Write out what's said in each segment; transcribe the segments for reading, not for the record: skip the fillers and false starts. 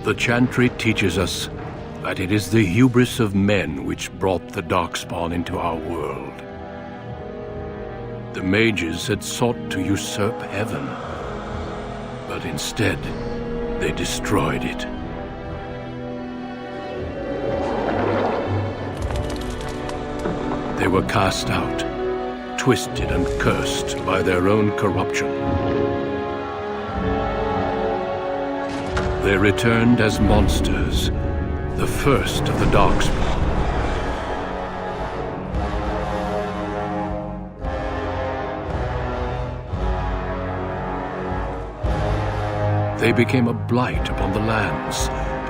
The Chantry teaches us that it is the hubris of men which brought the Darkspawn into our world. The mages had sought to usurp heaven, but instead, they destroyed it. They were cast out, twisted and cursed by their own corruption. They returned as monsters, the first of the Darkspawn. They became a blight upon the lands,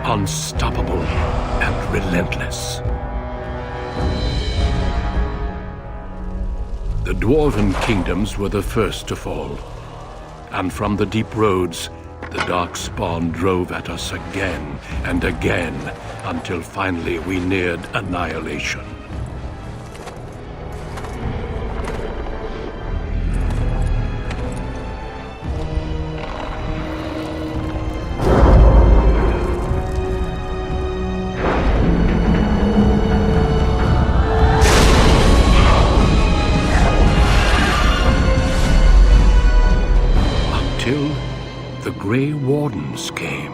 unstoppable and relentless. The Dwarven kingdoms were the first to fall, and from the deep roads, the Darkspawn drove at us again and again, until finally we neared annihilation. The Grey Wardens came.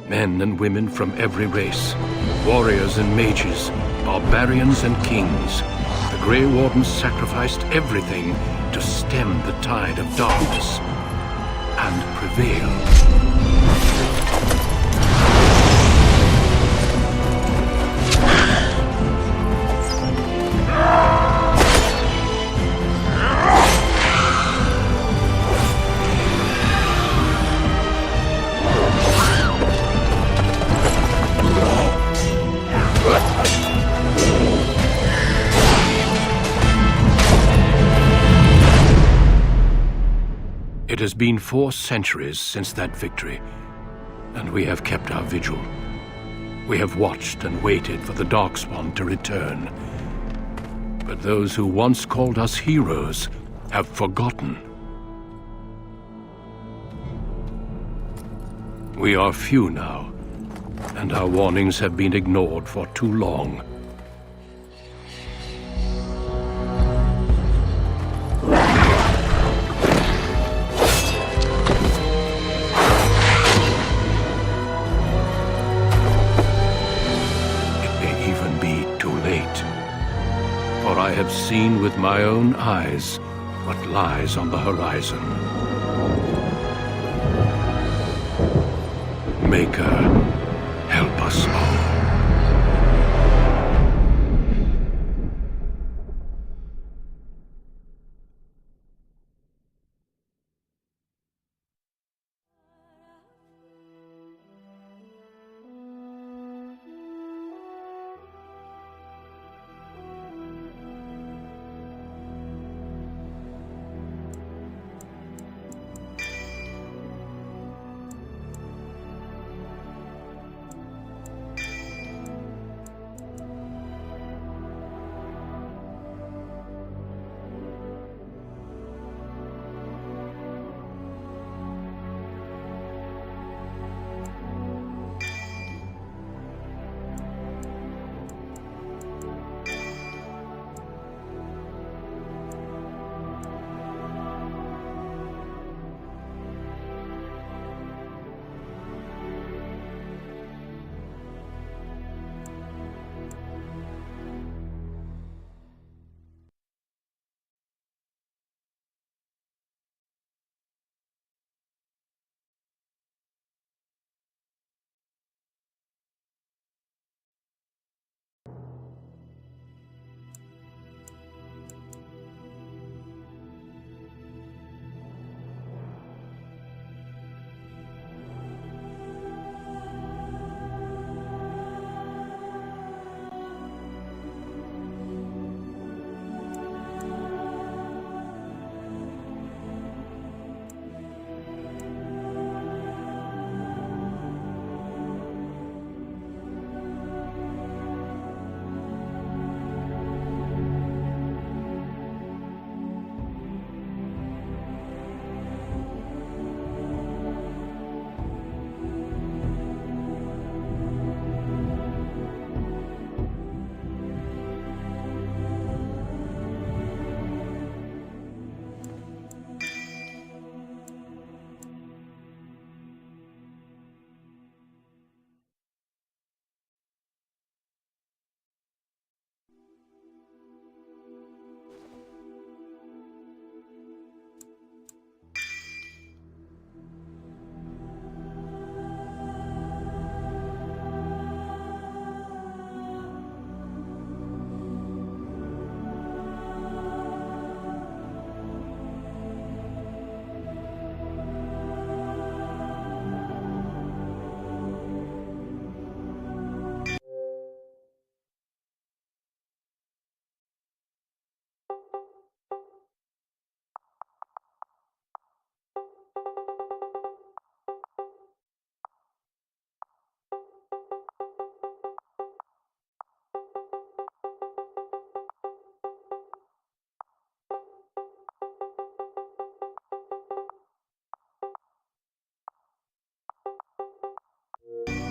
Men and women from every race, warriors and mages, barbarians and kings. The Grey Wardens sacrificed everything to stem the tide of darkness and prevail. It has been 4 centuries since that victory, and we have kept our vigil. We have watched and waited for the Darkspawn to return. But those who once called us heroes have forgotten. We are few now, and our warnings have been ignored for too long. For I have seen with my own eyes what lies on the horizon. Maker, help us all.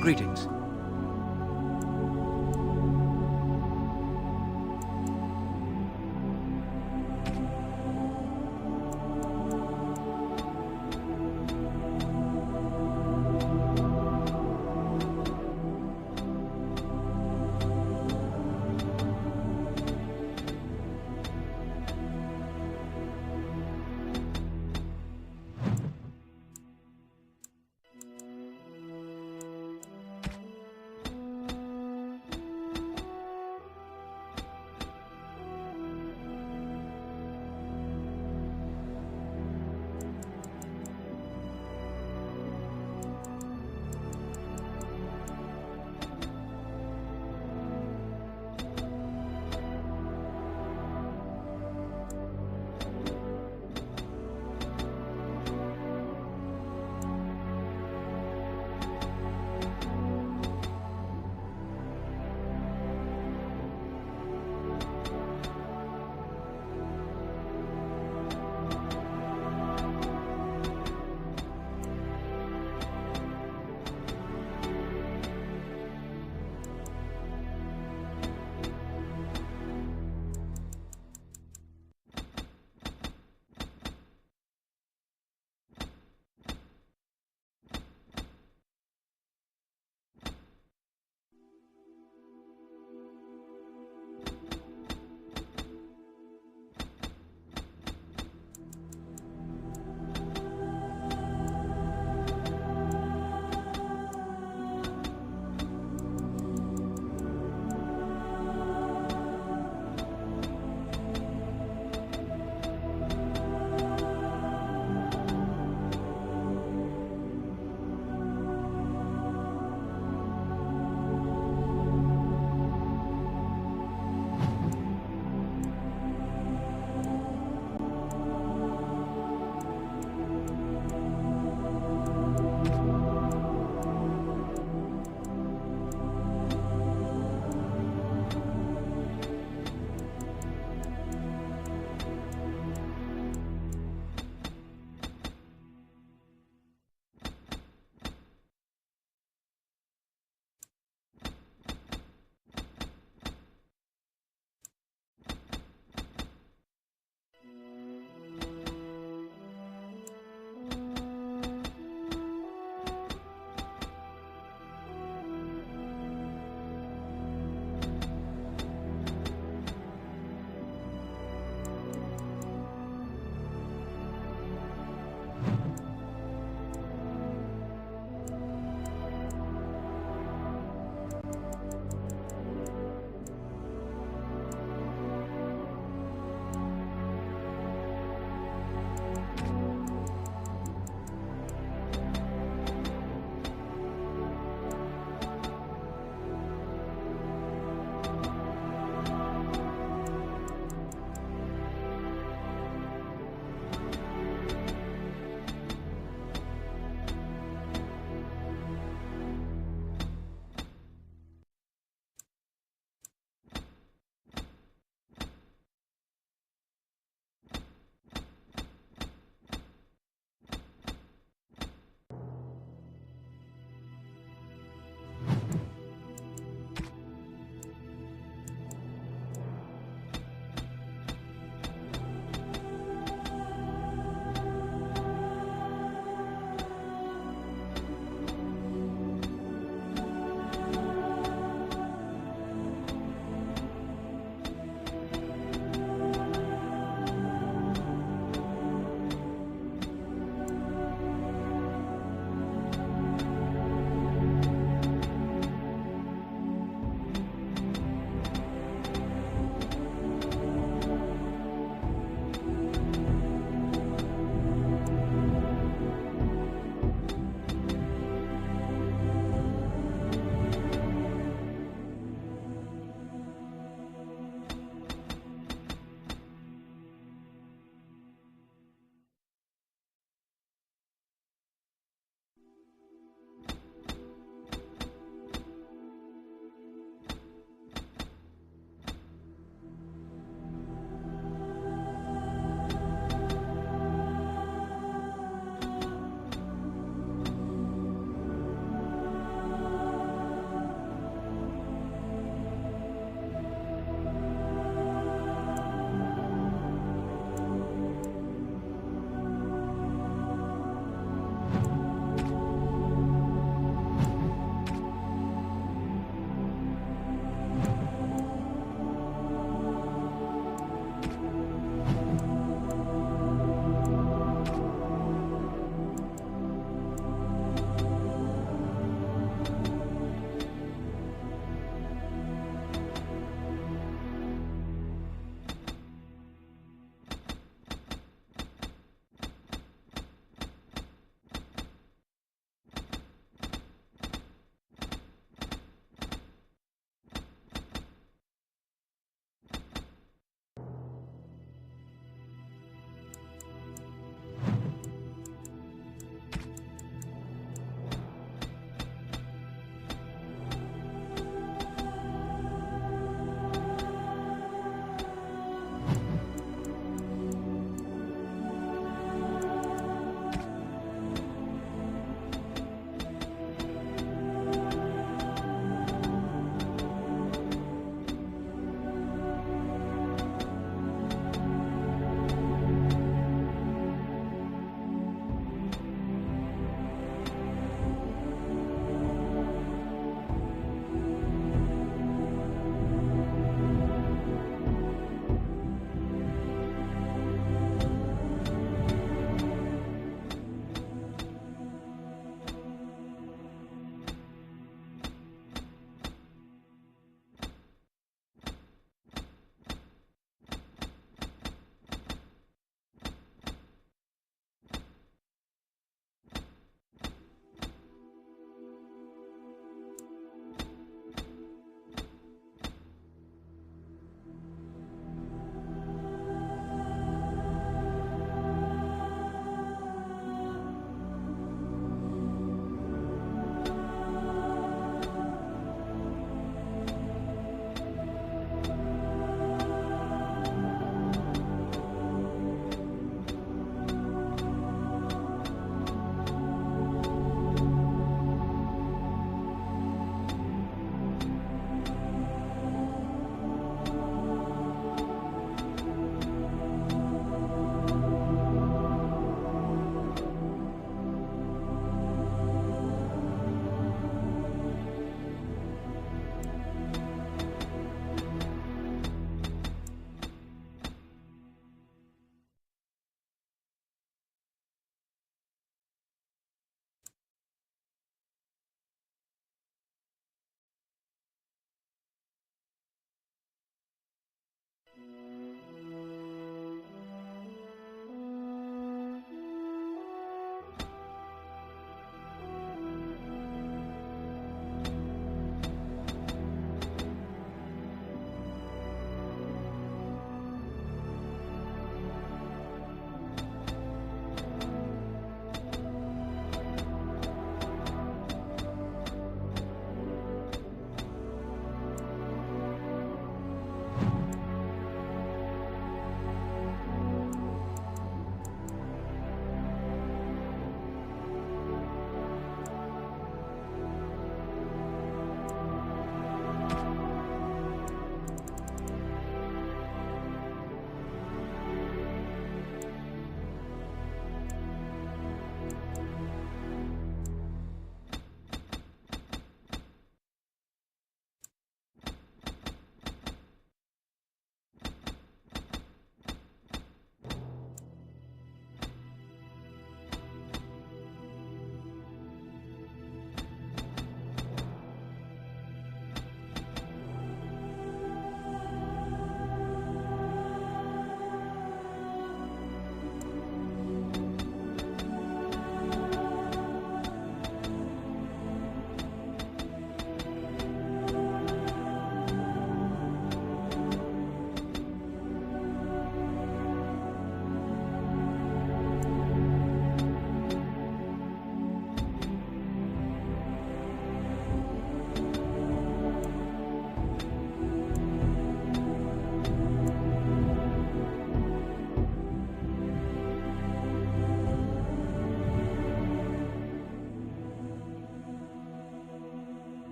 Greetings.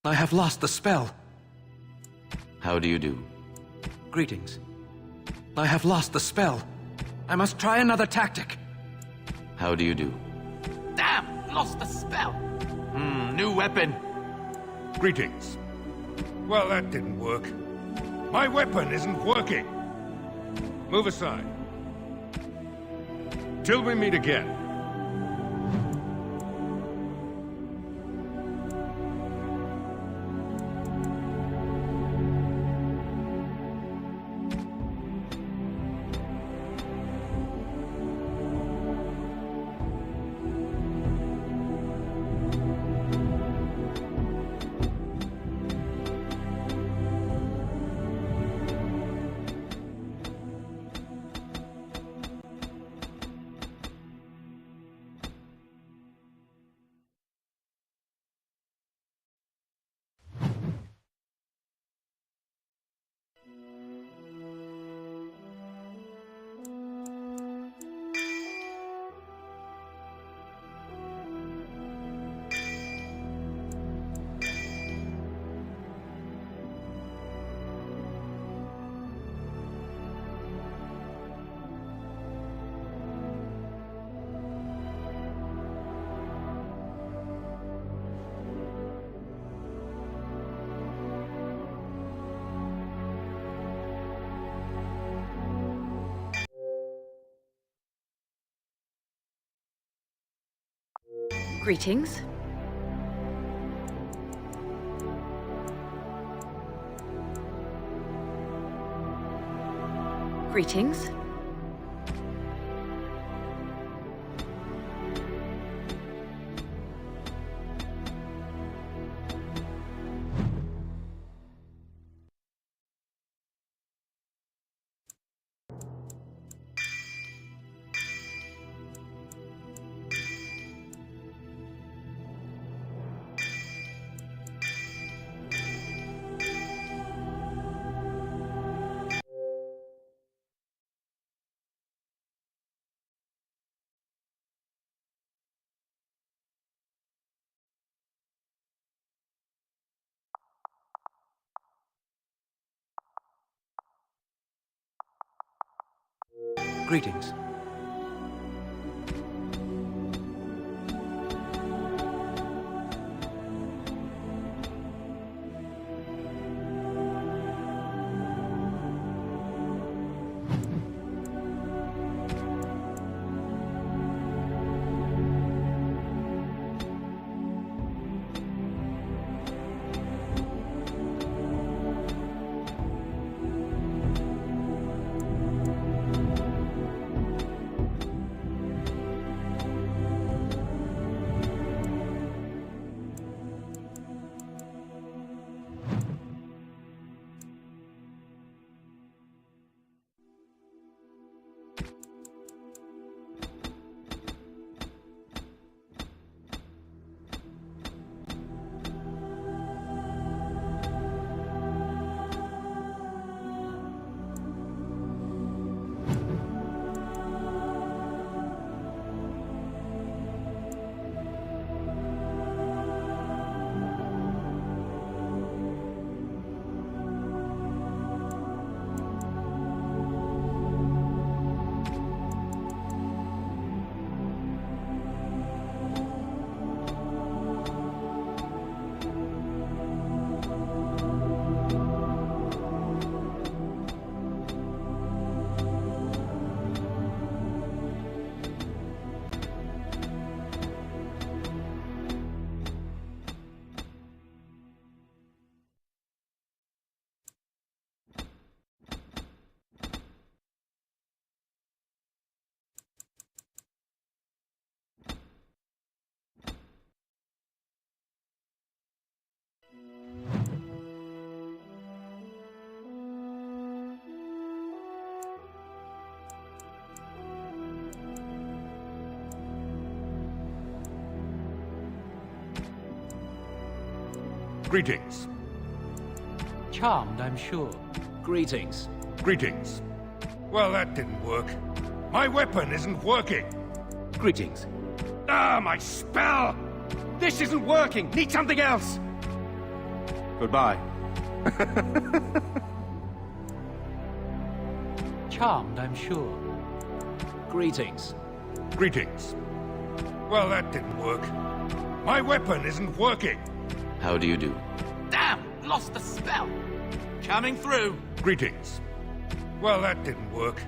I have lost the spell. How do you do? Greetings. I have lost the spell. I must try another tactic. How do you do? Damn! Lost the spell! New weapon. Greetings. Well, that didn't work. My weapon isn't working. Move aside. Till we meet again. Greetings. Greetings. Greetings. Greetings. Charmed, I'm sure. Greetings. Greetings. Well, that didn't work. My weapon isn't working. Greetings. Ah, my spell! This isn't working! Need something else! Goodbye. Charmed, I'm sure. Greetings. Greetings. Well, that didn't work. My weapon isn't working. How do you do? Damn! Lost the spell! Coming through! Greetings. Well, that didn't work.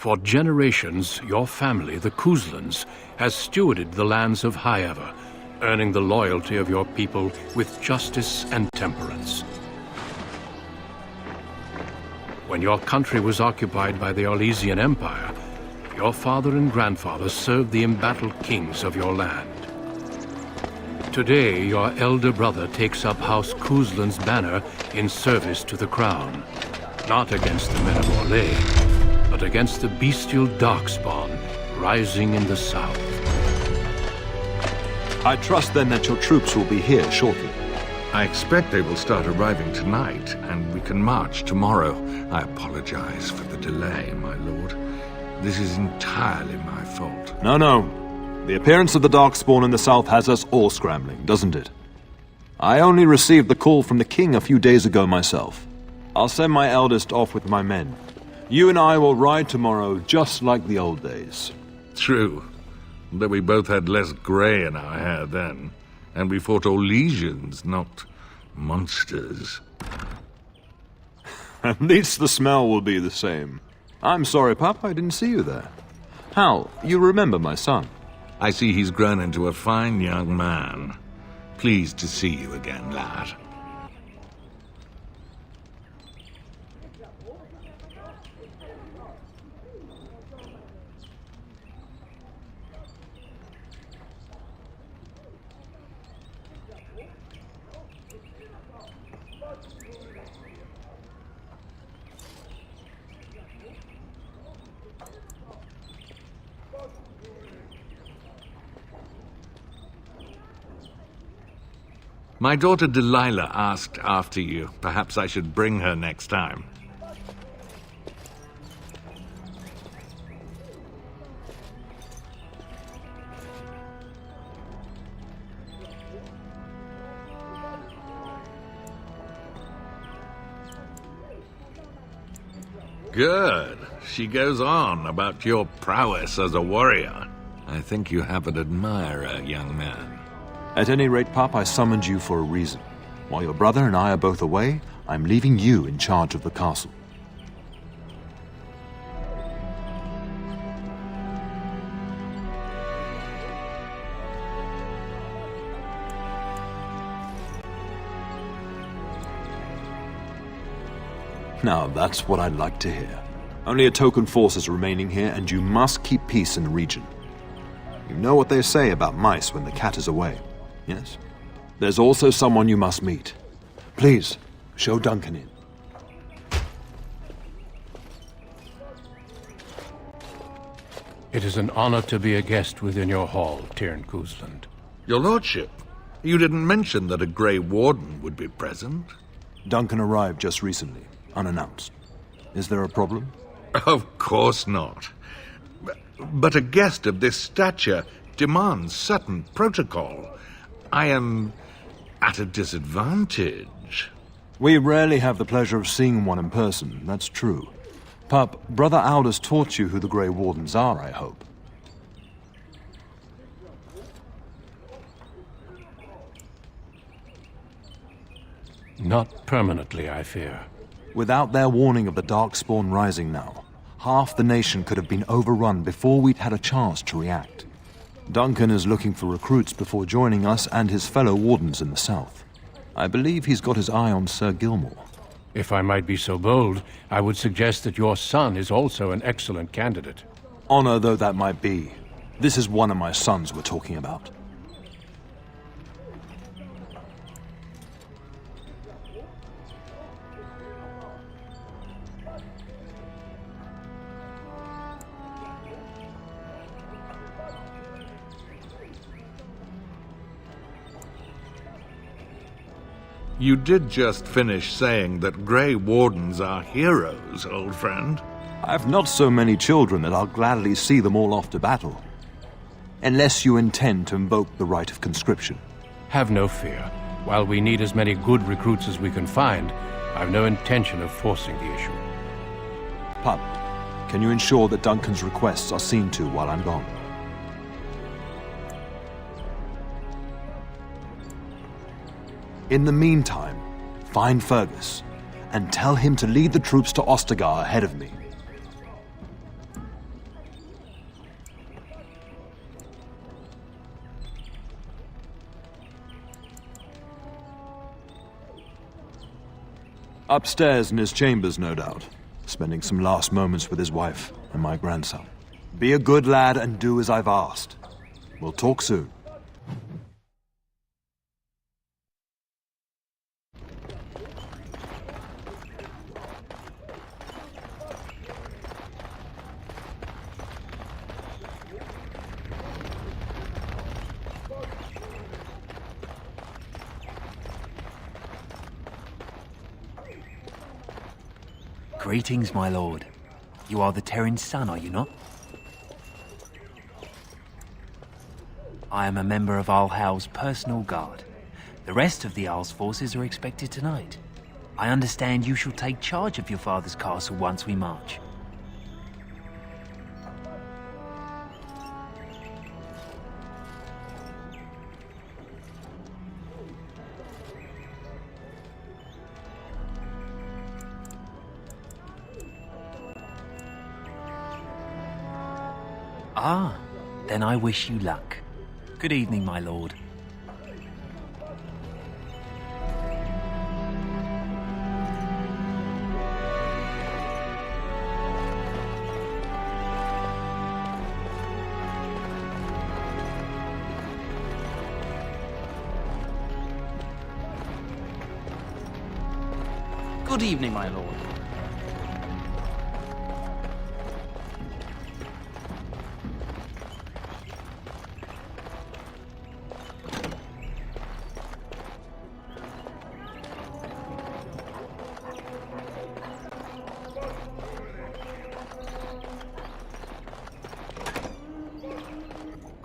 For generations, your family, the Kuzlans, has stewarded the lands of Highever, earning the loyalty of your people with justice and temperance. When your country was occupied by the Orlesian Empire, your father and grandfather served the embattled kings of your land. Today, your elder brother takes up House Kuzlan's banner in service to the crown, not against the men of Orlais, but against the bestial Darkspawn rising in the south. I trust then that your troops will be here shortly. I expect they will start arriving tonight, and we can march tomorrow. I apologize for the delay, my lord. This is entirely my fault. No. The appearance of the Darkspawn in the south has us all scrambling, doesn't it? I only received the call from the king a few days ago myself. I'll send my eldest off with my men. You and I will ride tomorrow just like the old days. True, though we both had less grey in our hair then, and we fought Orlesians, not monsters. At least the smell will be the same. I'm sorry, Pup, I didn't see you there. Hal, you remember my son? I see he's grown into a fine young man. Pleased to see you again, lad. My daughter Delilah asked after you. Perhaps I should bring her next time. Good. She goes on about your prowess as a warrior. I think you have an admirer, young man. At any rate, Pup, I summoned you for a reason. While your brother and I are both away, I'm leaving you in charge of the castle. Now, that's what I'd like to hear. Only a token force is remaining here, and you must keep peace in the region. You know what they say about mice when the cat is away. Yes? There's also someone you must meet. Please, show Duncan in. It is an honor to be a guest within your hall, Tyrn Kuzland. Your lordship, you didn't mention that a Grey Warden would be present. Duncan arrived just recently, unannounced. Is there a problem? Of course not. But a guest of this stature demands certain protocol. I am at a disadvantage. We rarely have the pleasure of seeing one in person, that's true. Pup, Brother Aldous taught you who the Grey Wardens are, I hope. Not permanently, I fear. Without their warning of the Darkspawn rising now, half the nation could have been overrun before we'd had a chance to react. Duncan is looking for recruits before joining us and his fellow wardens in the south. I believe he's got his eye on Sir Gilmore. If I might be so bold, I would suggest that your son is also an excellent candidate. Honor though that might be, this is one of my sons we're talking about. You did just finish saying that Grey Wardens are heroes, old friend. I have not so many children that I'll gladly see them all off to battle. Unless you intend to invoke the right of conscription. Have no fear. While we need as many good recruits as we can find, I've no intention of forcing the issue. Pup, can you ensure that Duncan's requests are seen to while I'm gone? In the meantime, find Fergus, and tell him to lead the troops to Ostagar ahead of me. Upstairs in his chambers, no doubt, spending some last moments with his wife and my grandson. Be a good lad and do as I've asked. We'll talk soon. Greetings, my lord. You are the Terran's son, are you not? I am a member of Arlhau's personal guard. The rest of the Arl's forces are expected tonight. I understand you shall take charge of your father's castle once we march. Ah, then I wish you luck. Good evening, my lord. Good evening, my lord.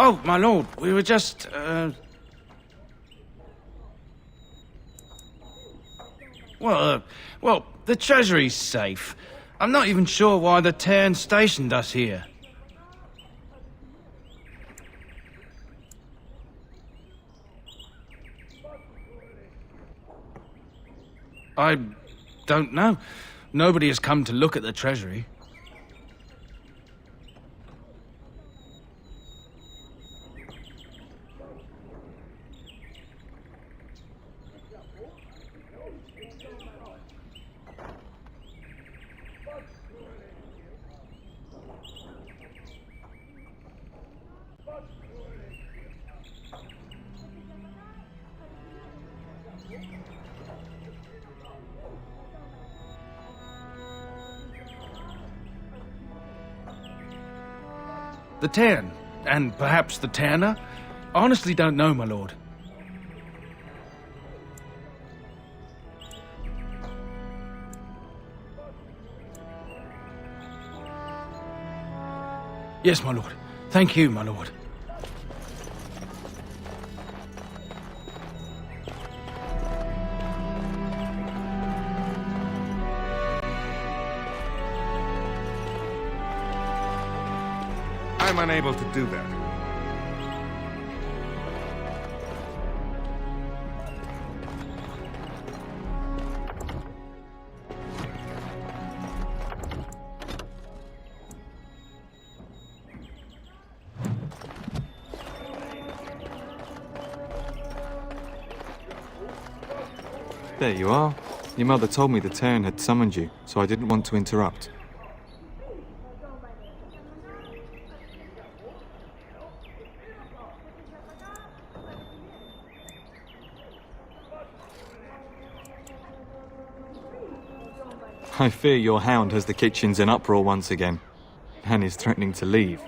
Oh, my lord, we were just, Well, the treasury's safe. I'm not even sure why the Terran stationed us here. I don't know. Nobody has come to look at the treasury. The Terran, and perhaps the Terna? Honestly don't know, my lord. Yes, my lord. Thank you, my lord. I'm unable to do that. There you are. Your mother told me the Terran had summoned you, so I didn't want to interrupt. I fear your hound has the kitchens in uproar once again, and is threatening to leave.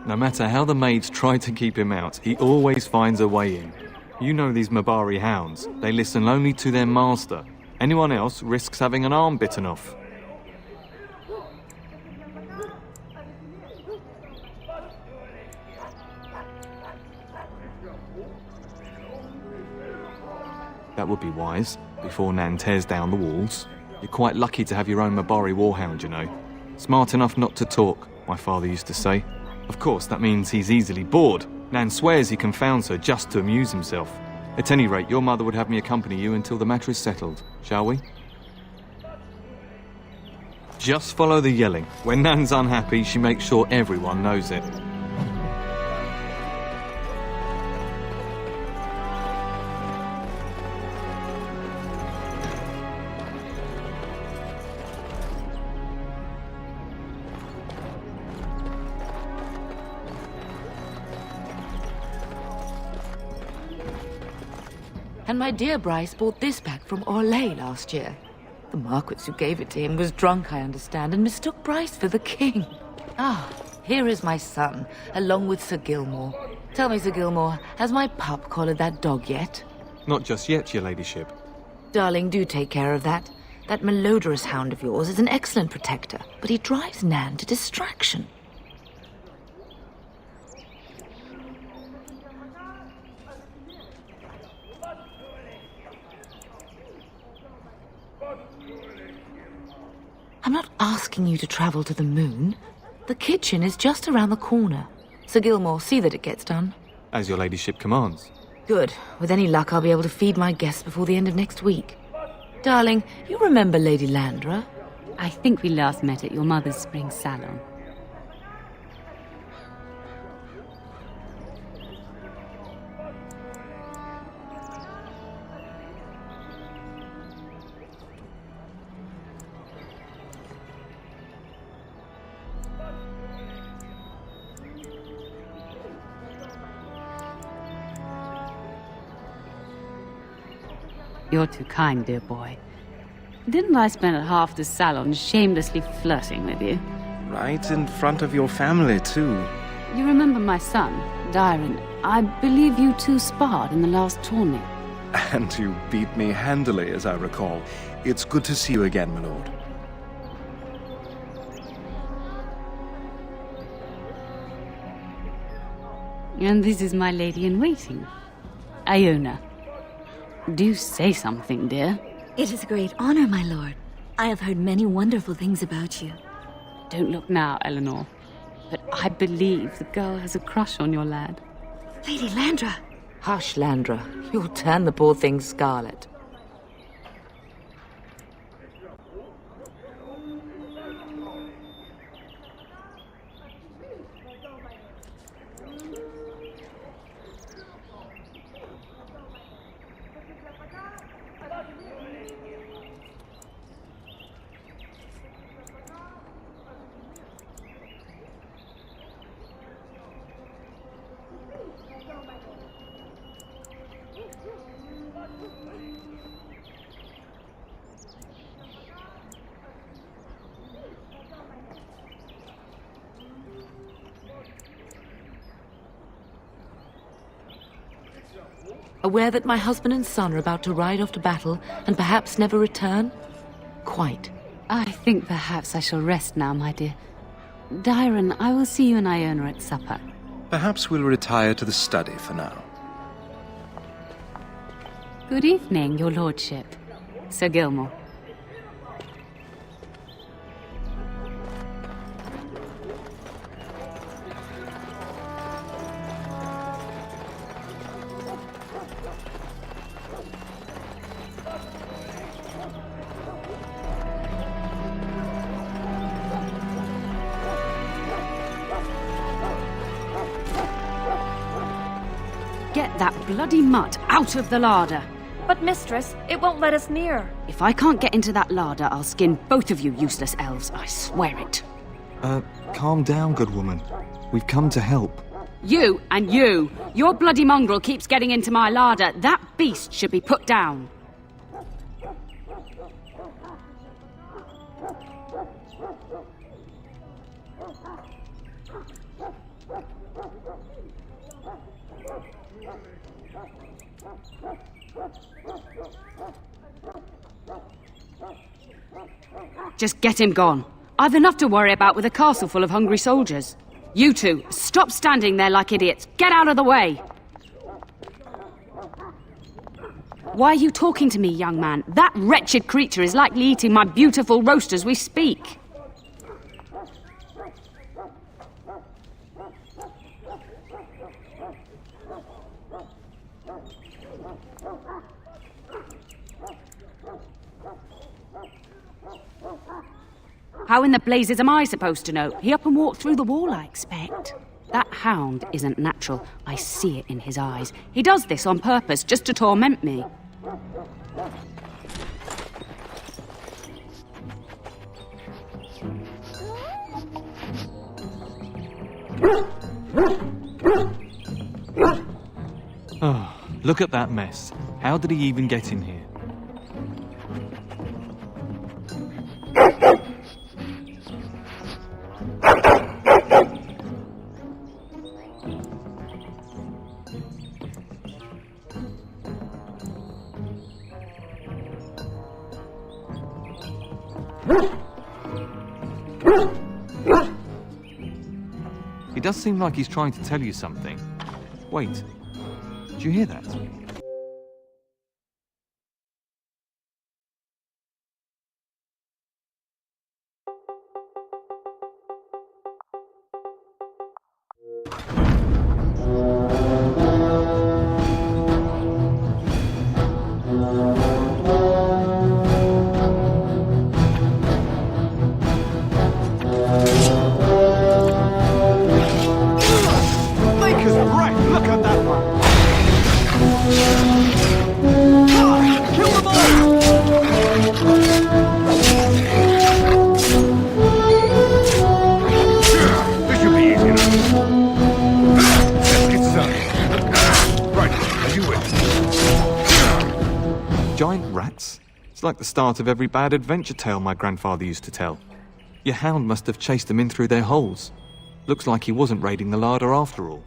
No matter how the maids try to keep him out, he always finds a way in. You know these Mabari hounds. They listen only to their master. Anyone else risks having an arm bitten off. That would be wise, before Nan tears down the walls. You're quite lucky to have your own Mabari warhound, you know. Smart enough not to talk, my father used to say. Of course, that means he's easily bored. Nan swears he confounds her just to amuse himself. At any rate, your mother would have me accompany you until the matter is settled, shall we? Just follow the yelling. When Nan's unhappy, she makes sure everyone knows it. And my dear Bryce bought this back from Orlais last year. The Marquis who gave it to him was drunk, I understand, and mistook Bryce for the king. Ah, here is my son, along with Sir Gilmore. Tell me, Sir Gilmore, has my pup collared that dog yet? Not just yet, your ladyship. Darling, do take care of that. That malodorous hound of yours is an excellent protector, but he drives Nan to distraction. I'm not asking you to travel to the moon. The kitchen is just around the corner. Sir Gilmore, see that it gets done. As your ladyship commands. Good. With any luck, I'll be able to feed my guests before the end of next week. Darling, you remember Lady Landra? I think we last met at your mother's spring salon. You're too kind, dear boy. Didn't I spend half the salon shamelessly flirting with you? Right in front of your family, too. You remember my son, Dyron. I believe you two sparred in the last tourney. And you beat me handily, as I recall. It's good to see you again, my lord. And this is my lady-in-waiting, Iona. Do say something, dear. It is a great honor, my lord. I have heard many wonderful things about you. Don't look now, Eleanor. But I believe the girl has a crush on your lad. Lady Landra! Hush, Landra. You'll turn the poor thing scarlet. Aware that my husband and son are about to ride off to battle and perhaps never return? Quite. I think perhaps I shall rest now, my dear. Dyron, I will see you and Iona at supper. Perhaps we'll retire to the study for now. Good evening, your lordship. Sir Gilmore. Get that bloody mutt out of the larder! But mistress, it won't let us near. If I can't get into that larder, I'll skin both of you useless elves, I swear it. Calm down, good woman. We've come to help. You and you! Your bloody mongrel keeps getting into my larder. That beast should be put down. Just get him gone. I've enough to worry about with a castle full of hungry soldiers. You two, stop standing there like idiots. Get out of the way! Why are you talking to me, young man? That wretched creature is likely eating my beautiful roast as we speak. How in the blazes am I supposed to know? He up and walked through the wall, I expect. That hound isn't natural. I see it in his eyes. He does this on purpose, just to torment me. Oh, look at that mess. How did he even get in here? He does seem like he's trying to tell you something. Wait, did you hear that? Giant rats? It's like the start of every bad adventure tale my grandfather used to tell. Your hound must have chased them in through their holes. Looks like he wasn't raiding the larder after all.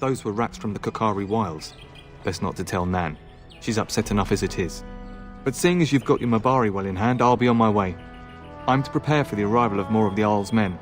Those were rats from the Kokari Wilds. Best not to tell Nan. She's upset enough as it is. But seeing as you've got your Mabari well in hand, I'll be on my way. I'm to prepare for the arrival of more of the Isle's men.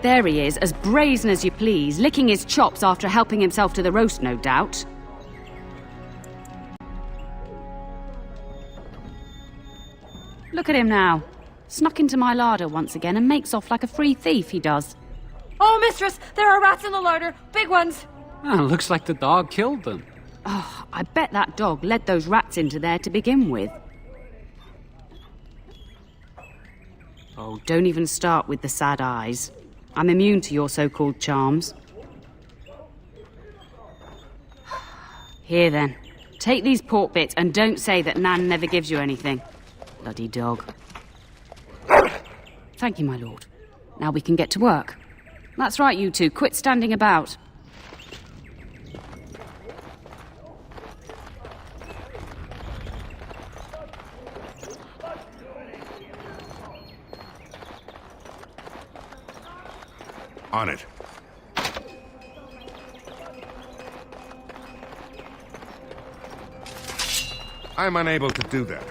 There he is, as brazen as you please, licking his chops after helping himself to the roast, no doubt. Look at him now. Snuck into my larder once again and makes off like a free thief, he does. Oh, mistress! There are rats in the larder! Big ones! Oh, looks like the dog killed them. Oh, I bet that dog led those rats into there to begin with. Oh, don't even start with the sad eyes. I'm immune to your so-called charms. Here then, take these pork bits and don't say that Nan never gives you anything. Bloody dog. Thank you, my lord. Now we can get to work. That's right, you two. Quit standing about. On it. I'm unable to do that.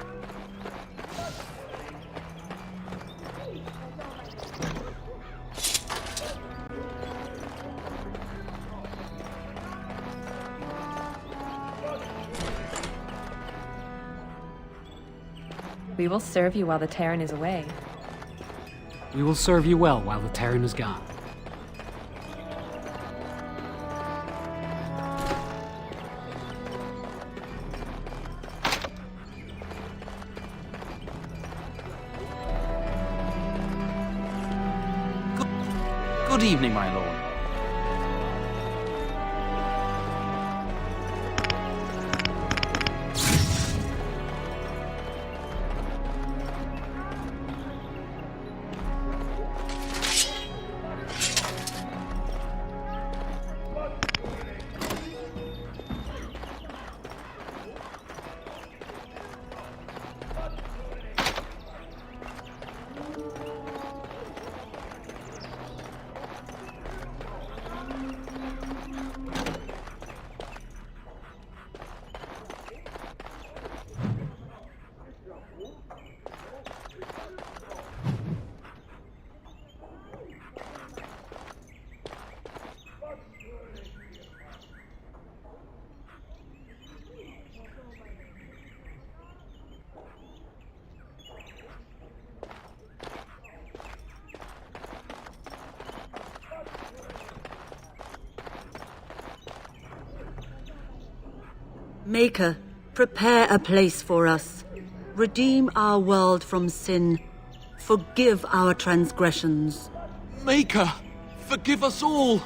We will serve you while the Terran is away. We will serve you well while the Terran is gone. Good evening, my lord. Maker, prepare a place for us. Redeem our world from sin. Forgive our transgressions. Maker, forgive us all!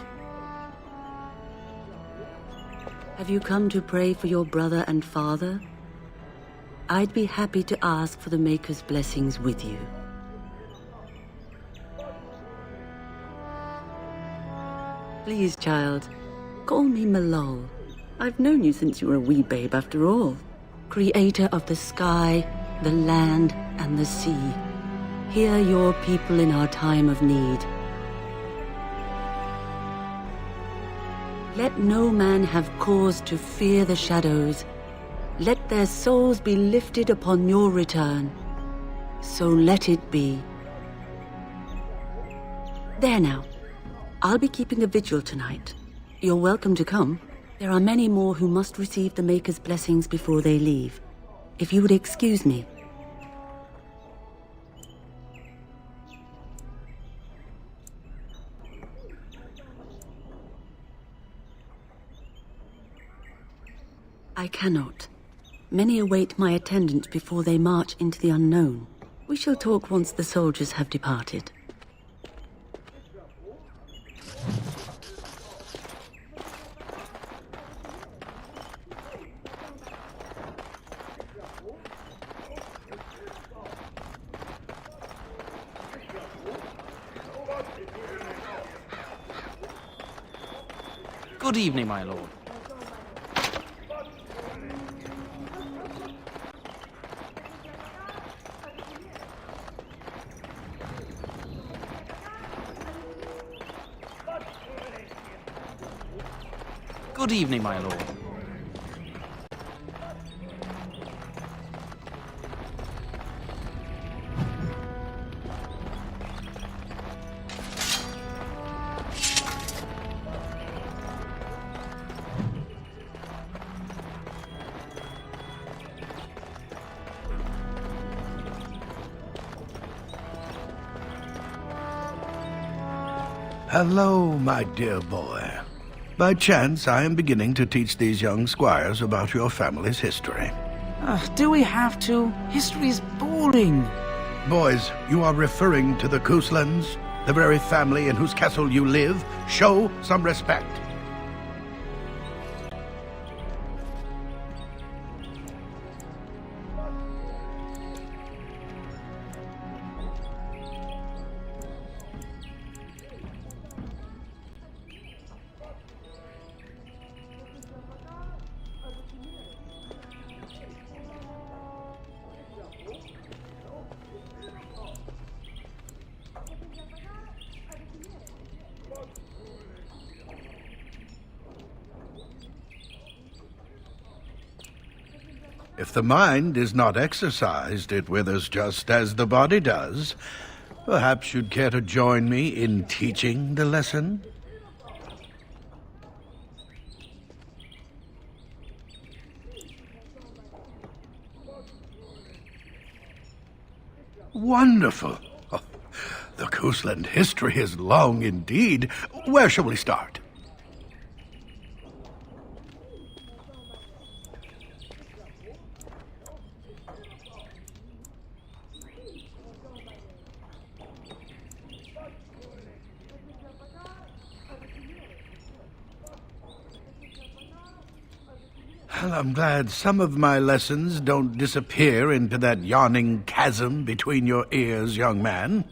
Have you come to pray for your brother and father? I'd be happy to ask for the Maker's blessings with you. Please, child, call me Malol. I've known you since you were a wee babe after all. Creator of the sky, the land, and the sea. Hear your people in our time of need. Let no man have cause to fear the shadows. Let their souls be lifted upon your return. So let it be. There now. I'll be keeping a vigil tonight. You're welcome to come. There are many more who must receive the Maker's blessings before they leave. If you would excuse me. I cannot. Many await my attendance before they march into the unknown. We shall talk once the soldiers have departed. Good evening, my lord. Good evening, my lord. Hello, my dear boy. By chance, I am beginning to teach these young squires about your family's history. Do we have to? History is boring. Boys, you are referring to the Couslands, the very family in whose castle you live. Show some respect. If the mind is not exercised, it withers just as the body does. Perhaps you'd care to join me in teaching the lesson? Wonderful. Oh, the Cousland history is long indeed. Where shall we start? Well, I'm glad some of my lessons don't disappear into that yawning chasm between your ears, young man.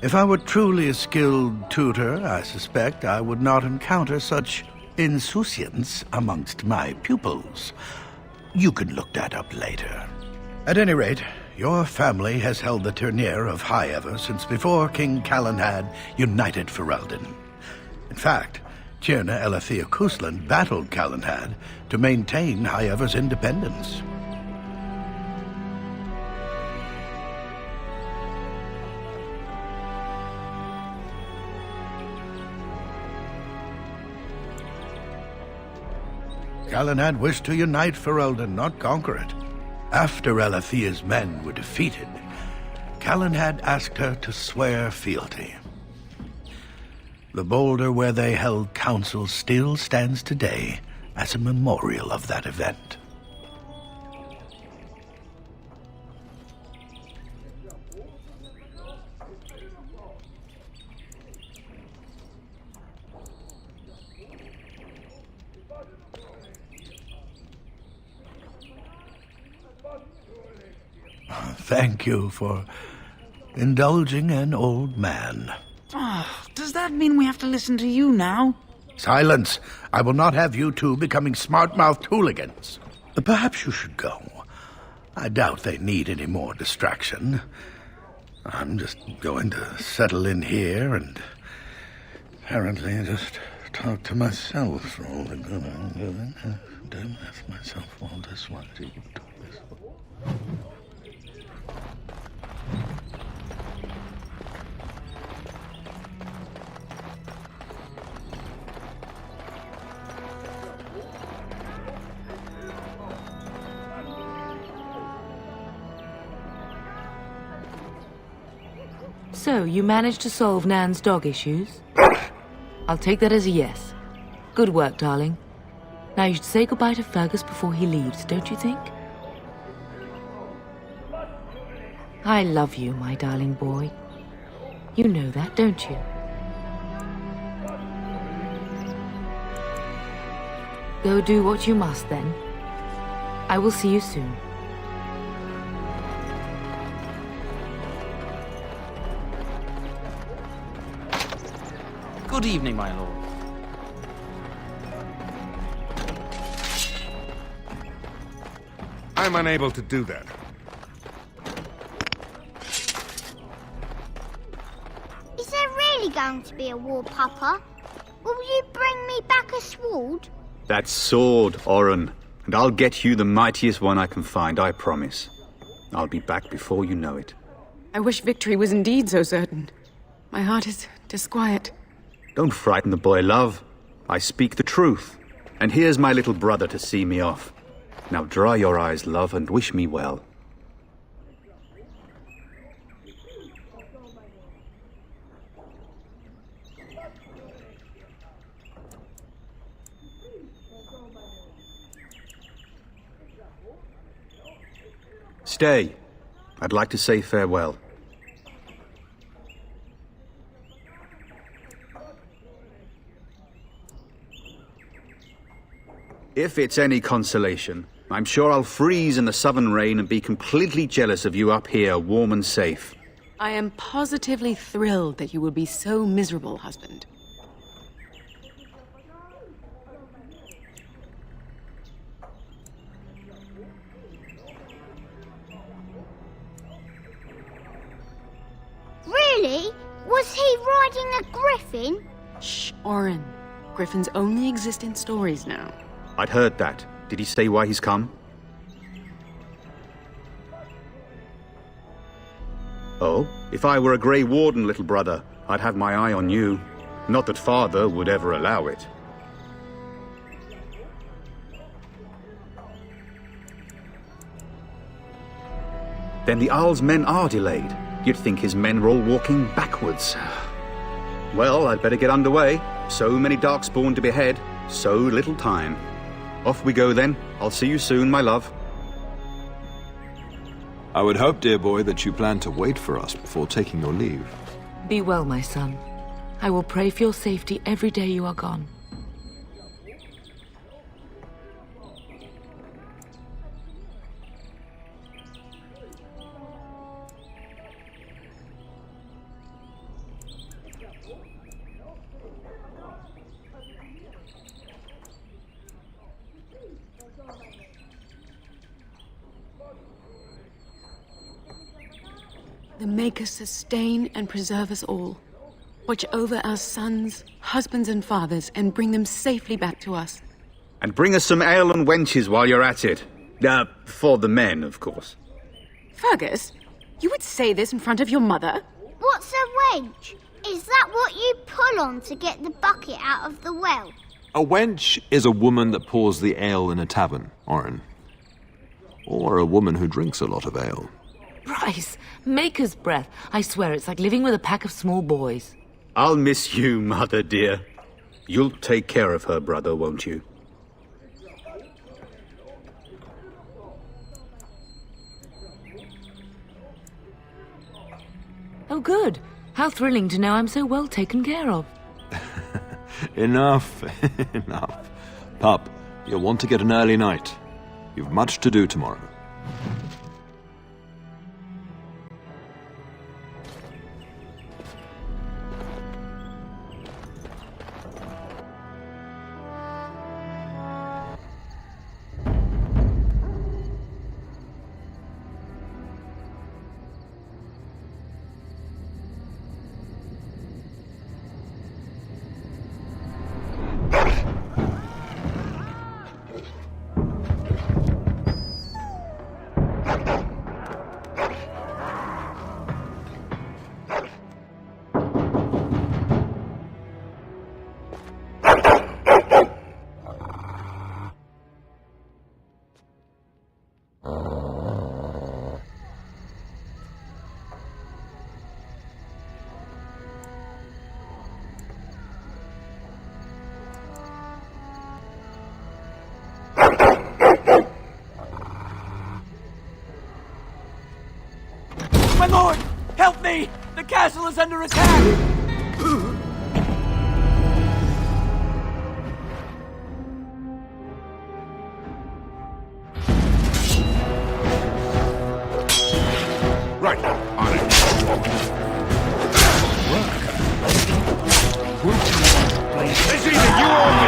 If I were truly a skilled tutor, I suspect I would not encounter such insouciance amongst my pupils. You can look that up later. At any rate, your family has held the tournure of High Ever since before King Calenhad united Ferelden. In fact, Tierna Elethea Cousland battled Calenhad to maintain High Ever's independence. Calenhad wished to unite Ferelden, not conquer it. After Alethea's men were defeated, Callan had asked her to swear fealty. The boulder where they held council still stands today as a memorial of that event. Thank you for indulging an old man. Oh, does that mean we have to listen to you now? Silence! I will not have you two becoming smart-mouthed hooligans. Perhaps you should go. I doubt they need any more distraction. I'm just going to settle in here and apparently just talk to myself for all the good I'm doing. Don't ask myself all this one. So, you managed to solve Nan's dog issues? I'll take that as a yes. Good work, darling. Now you should say goodbye to Fergus before he leaves, don't you think? I love you, my darling boy. You know that, don't you? Go do what you must, then. I will see you soon. Good evening, my lord. I'm unable to do that. Is there really going to be a war, Papa? Will you bring me back a sword? That sword, Oren. And I'll get you the mightiest one I can find, I promise. I'll be back before you know it. I wish victory was indeed so certain. My heart is disquiet. Don't frighten the boy, love. I speak the truth. And here's my little brother to see me off. Now dry your eyes, love, and wish me well. Stay. I'd like to say farewell. If it's any consolation, I'm sure I'll freeze in the southern rain and be completely jealous of you up here, warm and safe. I am positively thrilled that you will be so miserable, husband. Really? Was he riding a griffin? Shh, Oren. Griffins only exist in stories now. I'd heard that. Did he say why he's come? Oh, if I were a Grey Warden, little brother, I'd have my eye on you. Not that Father would ever allow it. Then the Owl's men are delayed. You'd think his men were all walking backwards. Well, I'd better get underway. So many Darkspawn to behead, so little time. Off we go then. I'll see you soon, my love. I would hope, dear boy, that you plan to wait for us before taking your leave. Be well, my son. I will pray for your safety every day you are gone. The Maker sustain and preserve us all. Watch over our sons, husbands and fathers, and bring them safely back to us. And bring us some ale and wenches while you're at it. For the men, of course. Fergus, you would say this in front of your mother? What's a wench? Is that what you pull on to get the bucket out of the well? A wench is a woman that pours the ale in a tavern, Oren. Or a woman who drinks a lot of ale. Bryce, maker's breath. I swear it's like living with a pack of small boys. I'll miss you, Mother dear. You'll take care of her brother, won't you? Oh, good. How thrilling to know I'm so well taken care of. Enough, enough. Pup, you'll want to get an early night. You've much to do tomorrow. My lord! Help me! The castle is under attack! Right, on it. It's either you or me!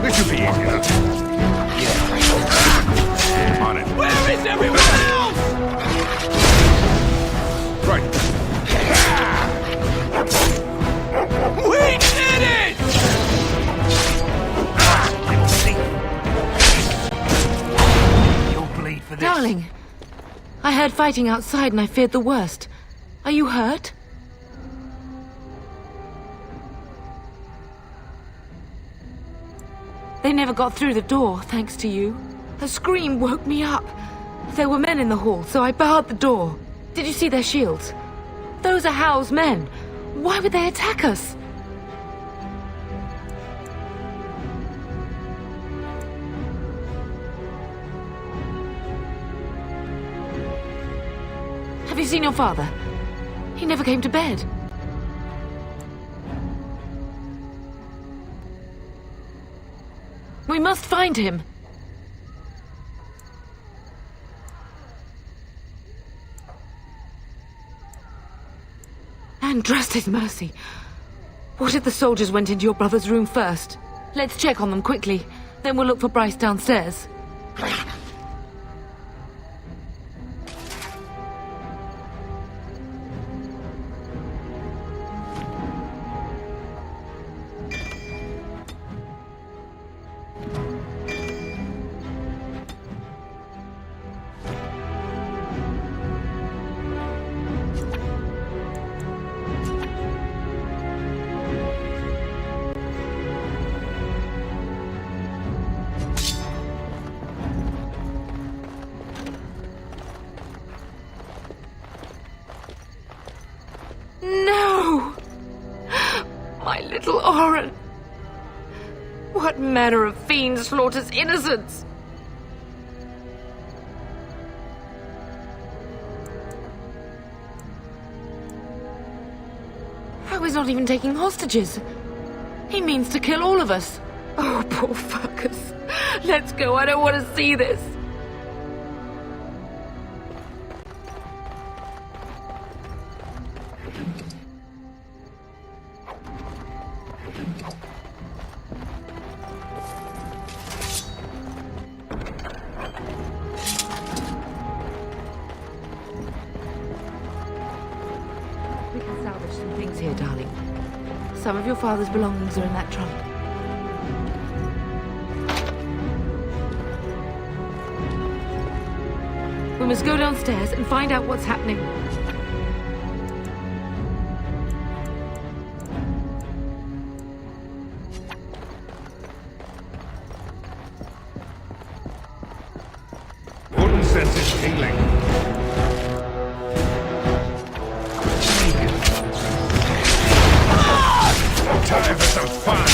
This should be easy enough. Yeah. On it. Where is everyone else? Right. We did it! You'll bleed for this. Darling, I heard fighting outside and I feared the worst. Are you hurt? They never got through the door, thanks to you. A scream woke me up. There were men in the hall, so I barred the door. Did you see their shields? Those are Howl's men. Why would they attack us? Have you seen your father? He never came to bed. We must find him. And trust his mercy. What if the soldiers went into your brother's room first? Let's check on them quickly. Then we'll look for Bryce downstairs. No! My little Oren! What manner of fiend slaughters innocents? How is not even taking hostages? He means to kill all of us. Oh, poor fuckers. Let's go, I don't want to see this. We can salvage some things here, darling. Some of your father's belongings are in that trunk. We must go downstairs and find out what's happening. Warden senses tingling. Time for some fun!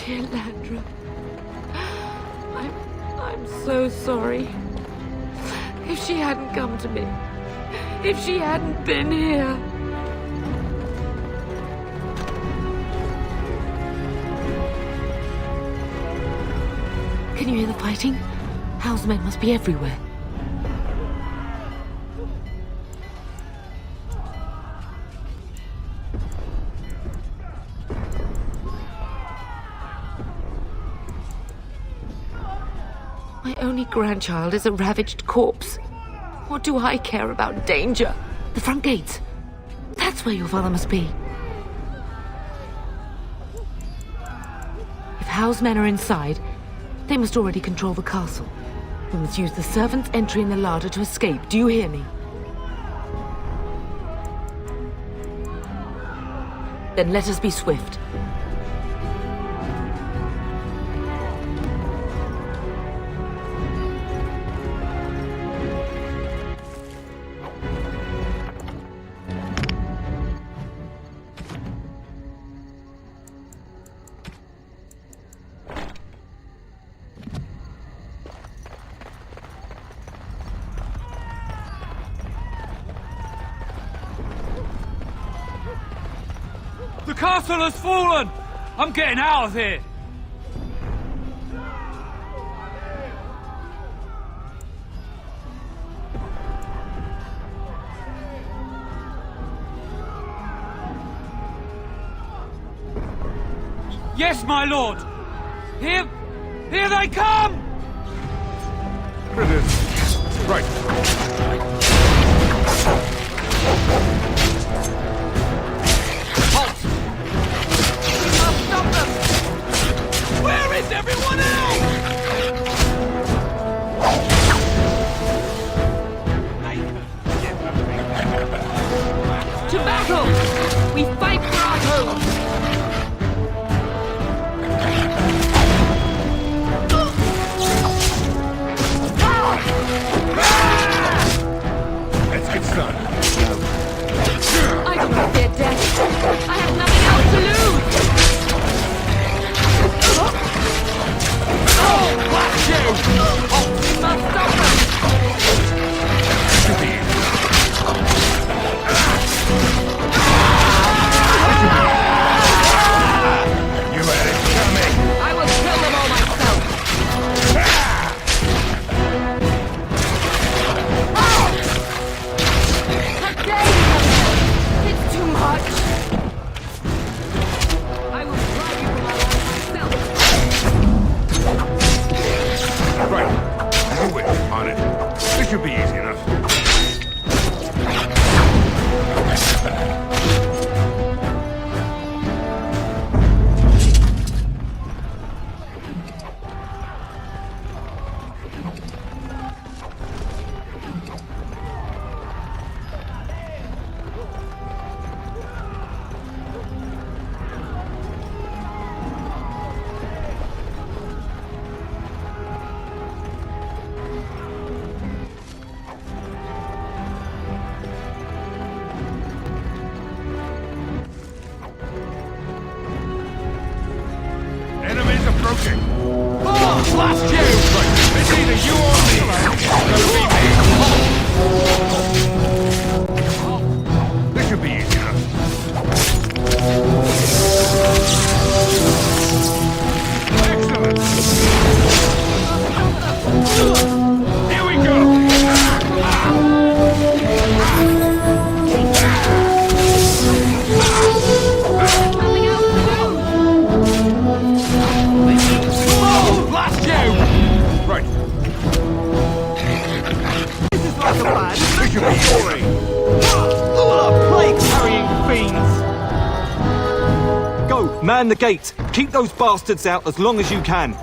Dear Landra, I'm so sorry. If she hadn't come to me, if she hadn't been here. Can you hear the fighting? Hal's men must be everywhere. My only grandchild is a ravaged corpse. What do I care about danger? The front gates. That's where your father must be. If Hal's men are inside, they must already control the castle. We must use the servants' entry in the larder to escape. Do you hear me? Then let us be swift. The castle has fallen! I'm getting out of here! Yes, my lord! Here they come! Right. Halt! We must stop them! Where is everyone else? To battle! We fight for our home! Let's get started. I do not fear death. I have nothing else to lose. Oh, blast you! Oh, we must stop them. You had it coming. I will kill them all myself. It's too much. I will drive you from our land myself. Right. Do it. On it. This should be easy enough. Enemies approaching. Oh, blast you! It's either you or me. This should be easy enough. Excellent. Man the gate! Keep those bastards out as long as you can!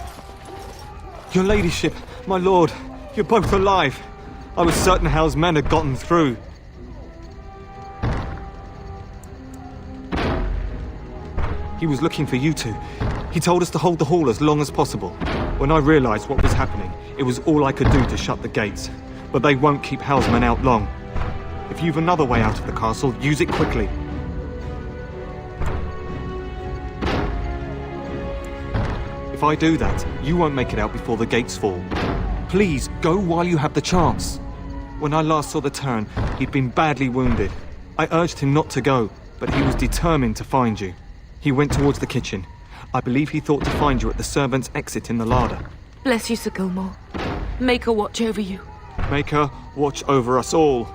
Your ladyship, my lord, you're both alive. I was certain Hal's men had gotten through. He was looking for you two. He told us to hold the hall as long as possible. When I realized what was happening, it was all I could do to shut the gates. But they won't keep Hal's men out long. If you've another way out of the castle, use it quickly. If I do that, you won't make it out before the gates fall. Please, go while you have the chance. When I last saw the Terran, he'd been badly wounded. I urged him not to go, but he was determined to find you. He went towards the kitchen. I believe he thought to find you at the servants' exit in the larder. Bless you, Sir Gilmore. Make her watch over you. Make her watch over us all.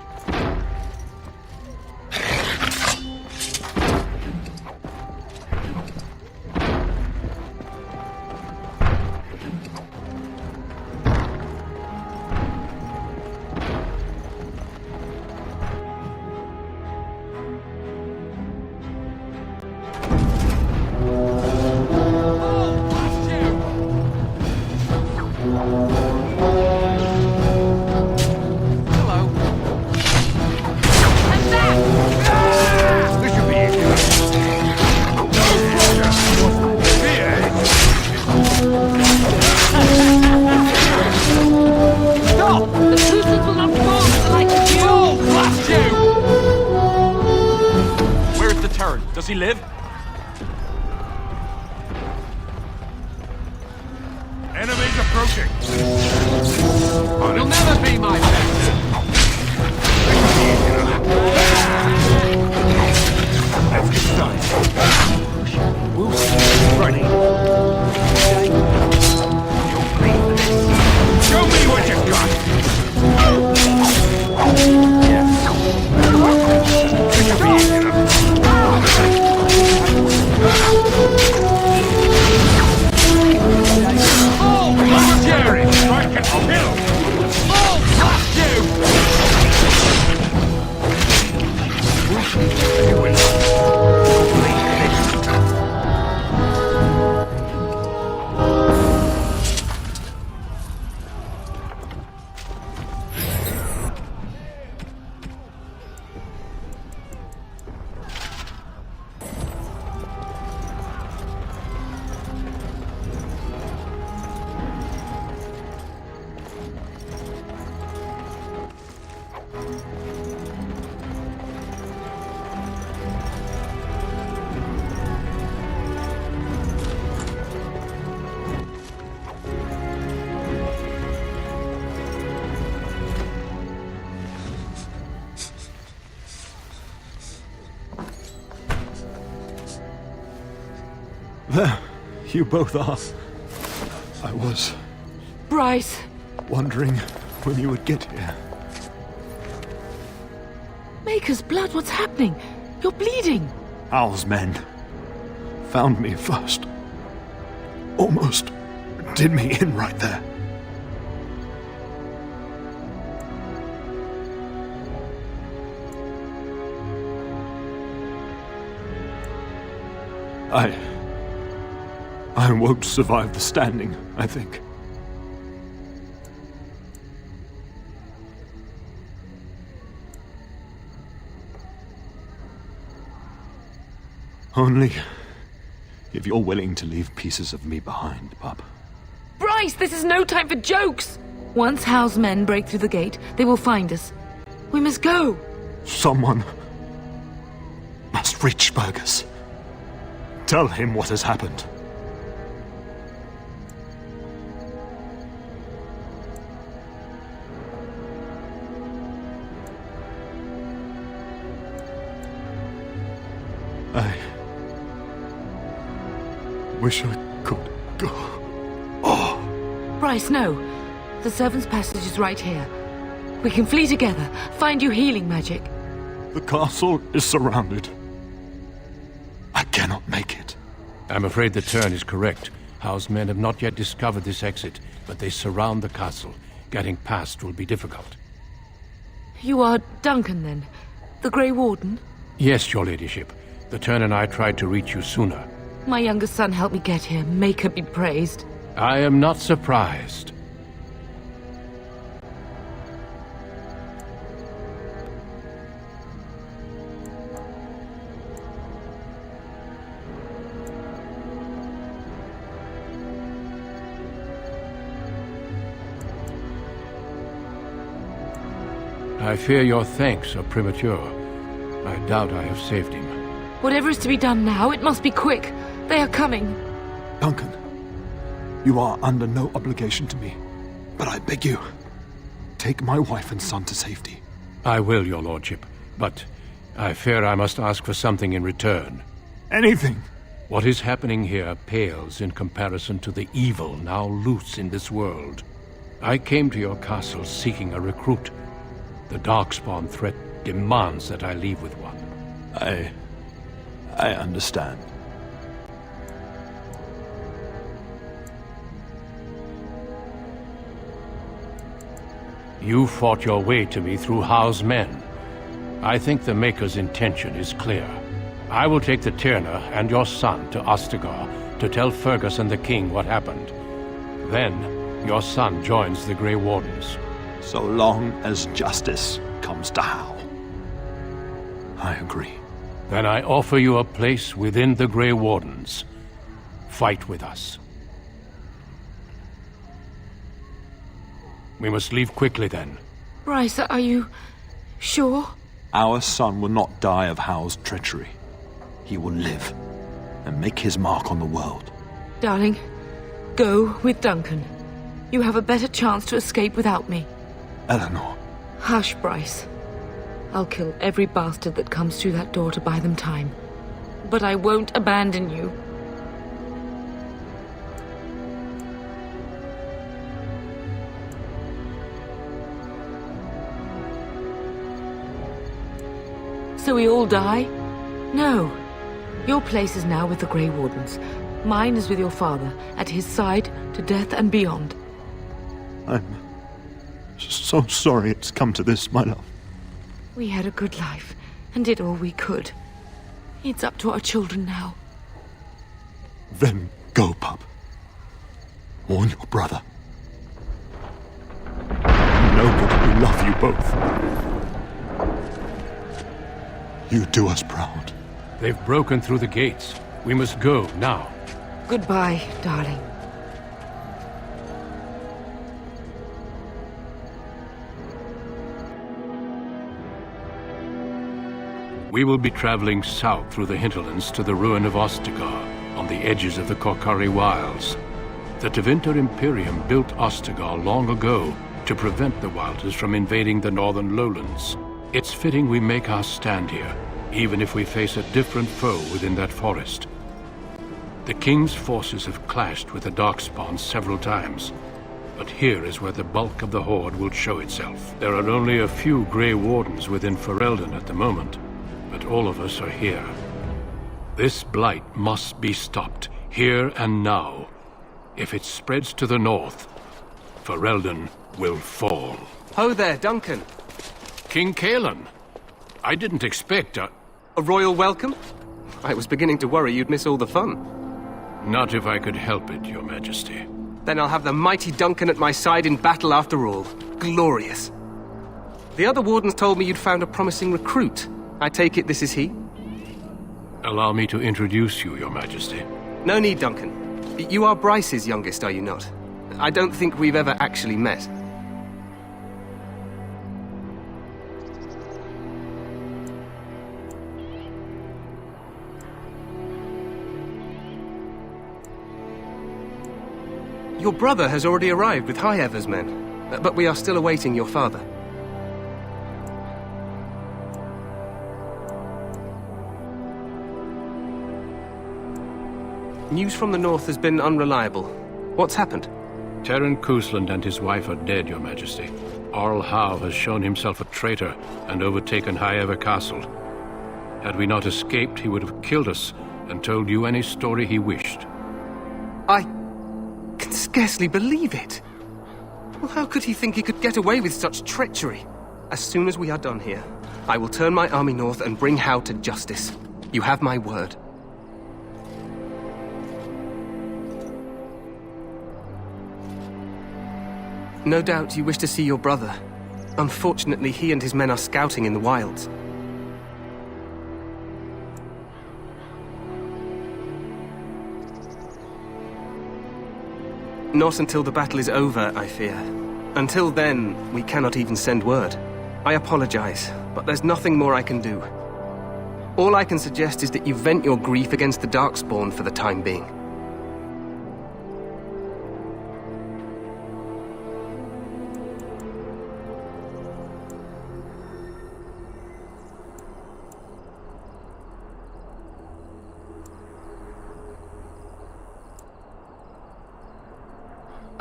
Does he live? Enemies approaching. You'll never be my best. Let's get started. We'll see. Ready. Show me what you've got. This should be easy enough. Oh, blast you! Strike and kill! Oh, blast you! You will. There, you both are. I was Bryce! wondering when you would get here. Maker's blood, what's happening? You're bleeding. Hal's men found me first. Almost did me in right there. I won't survive the standing, I think. Only if you're willing to leave pieces of me behind, pup. Bryce, this is no time for jokes! Once Hal's men break through the gate, they will find us. We must go. Someone must reach Burgess. Tell him what has happened. I wish I could go. Oh. Bryce, no. The servant's passage is right here. We can flee together, find you healing magic. The castle is surrounded. I cannot make it. I'm afraid the Terran is correct. Hal's men have not yet discovered this exit, but they surround the castle. Getting past will be difficult. You are Duncan, then? The Grey Warden? Yes, your ladyship. The Terran and I tried to reach you sooner. My youngest son helped me get here. Maker be praised. I am not surprised. I fear your thanks are premature. I doubt I have saved him. Whatever is to be done now, it must be quick. They are coming. Duncan, you are under no obligation to me, but I beg you, take my wife and son to safety. I will, your lordship, but I fear I must ask for something in return. Anything! What is happening here pales in comparison to the evil now loose in this world. I came to your castle seeking a recruit. The Darkspawn threat demands that I leave with one. I understand. You fought your way to me through Howe's men. I think the Maker's intention is clear. I will take the Tyrna and your son to Ostagar to tell Fergus and the king what happened. Then, your son joins the Grey Wardens. So long as justice comes to Howe. I agree. Then I offer you a place within the Grey Wardens. Fight with us. We must leave quickly then. Bryce, are you sure? Our son will not die of Howe's treachery. He will live and make his mark on the world. Darling, go with Duncan. You have a better chance to escape without me. Eleanor. Hush, Bryce. I'll kill every bastard that comes through that door to buy them time. But I won't abandon you. So we all die? No. Your place is now with the Grey Wardens. Mine is with your father, at his side, to death and beyond. I'm so sorry it's come to this, my love. We had a good life, and did all we could. It's up to our children now. Then go, pup. Warn your brother. Know that we love you both. You do us proud. They've broken through the gates. We must go now. Goodbye, darling. We will be traveling south through the hinterlands to the ruin of Ostagar, on the edges of the Korkari Wilds. The Tevinter Imperium built Ostagar long ago to prevent the Wilders from invading the northern lowlands. It's fitting we make our stand here, even if we face a different foe within that forest. The King's forces have clashed with the Darkspawn several times, but here is where the bulk of the Horde will show itself. There are only a few Grey Wardens within Ferelden at the moment, but all of us are here. This blight must be stopped, here and now. If it spreads to the north, Ferelden will fall. Ho there, Duncan. King Kaelan. I didn't expect a royal welcome? I was beginning to worry you'd miss all the fun. Not if I could help it, Your Majesty. Then I'll have the mighty Duncan at my side in battle after all. Glorious. The other wardens told me you'd found a promising recruit. I take it this is he? Allow me to introduce you, Your Majesty. No need, Duncan. You are Bryce's youngest, are you not? I don't think we've ever actually met. Your brother has already arrived with High-Ever's men, but we are still awaiting your father. News from the north has been unreliable. What's happened? Terran Cousland and his wife are dead, Your Majesty. Arl Howe has shown himself a traitor and overtaken High-Ever Castle. Had we not escaped, he would have killed us and told you any story he wished. I can scarcely believe it. Well, how could he think he could get away with such treachery? As soon as we are done here, I will turn my army north and bring Howe to justice. You have my word. No doubt you wish to see your brother. Unfortunately, he and his men are scouting in the wilds. Not until the battle is over, I fear. Until then, we cannot even send word. I apologize, but there's nothing more I can do. All I can suggest is that you vent your grief against the Darkspawn for the time being.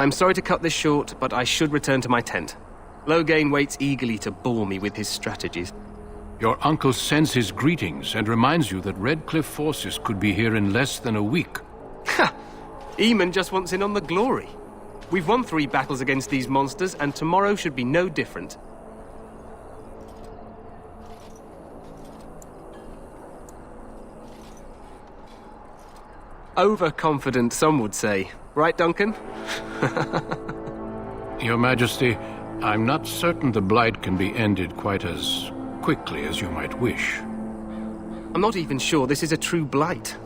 I'm sorry to cut this short, but I should return to my tent. Loghain waits eagerly to bore me with his strategies. Your uncle sends his greetings and reminds you that Redcliffe forces could be here in less than a week. Ha! Eamon just wants in on the glory. We've won 3 battles against these monsters, and tomorrow should be no different. Overconfident, some would say. Right, Duncan? Your Majesty, I'm not certain the Blight can be ended quite as quickly as you might wish. I'm not even sure this is a true blight.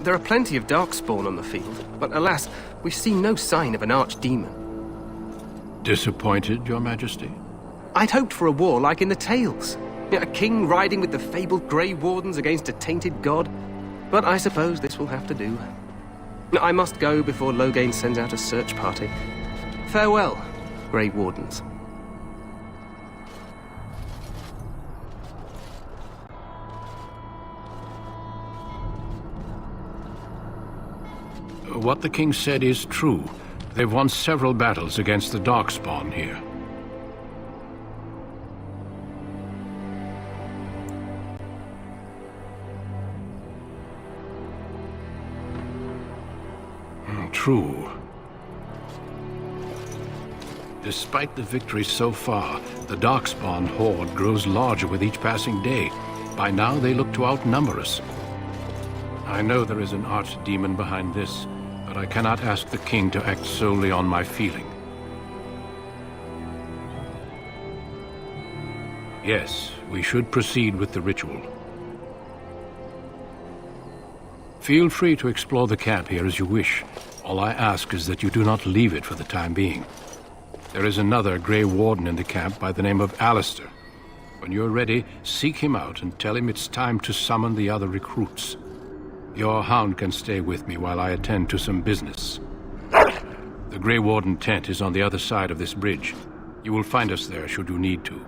There are plenty of Darkspawn on the field, but alas, we've seen no sign of an archdemon. Disappointed, Your Majesty? I'd hoped for a war like in the tales. A king riding with the fabled Grey Wardens against a tainted god. But I suppose this will have to do. I must go before Loghain sends out a search party. Farewell, Grey Wardens. What the king said is true. They've won several battles against the Darkspawn here. True. Despite the victories so far, the Darkspawn horde grows larger with each passing day. By now, they look to outnumber us. I know there is an archdemon behind this, but I cannot ask the king to act solely on my feeling. Yes, we should proceed with the ritual. Feel free to explore the camp here as you wish. All I ask is that you do not leave it for the time being. There is another Grey Warden in the camp by the name of Alistair. When you're ready, seek him out and tell him it's time to summon the other recruits. Your hound can stay with me while I attend to some business. The Grey Warden tent is on the other side of this bridge. You will find us there should you need to.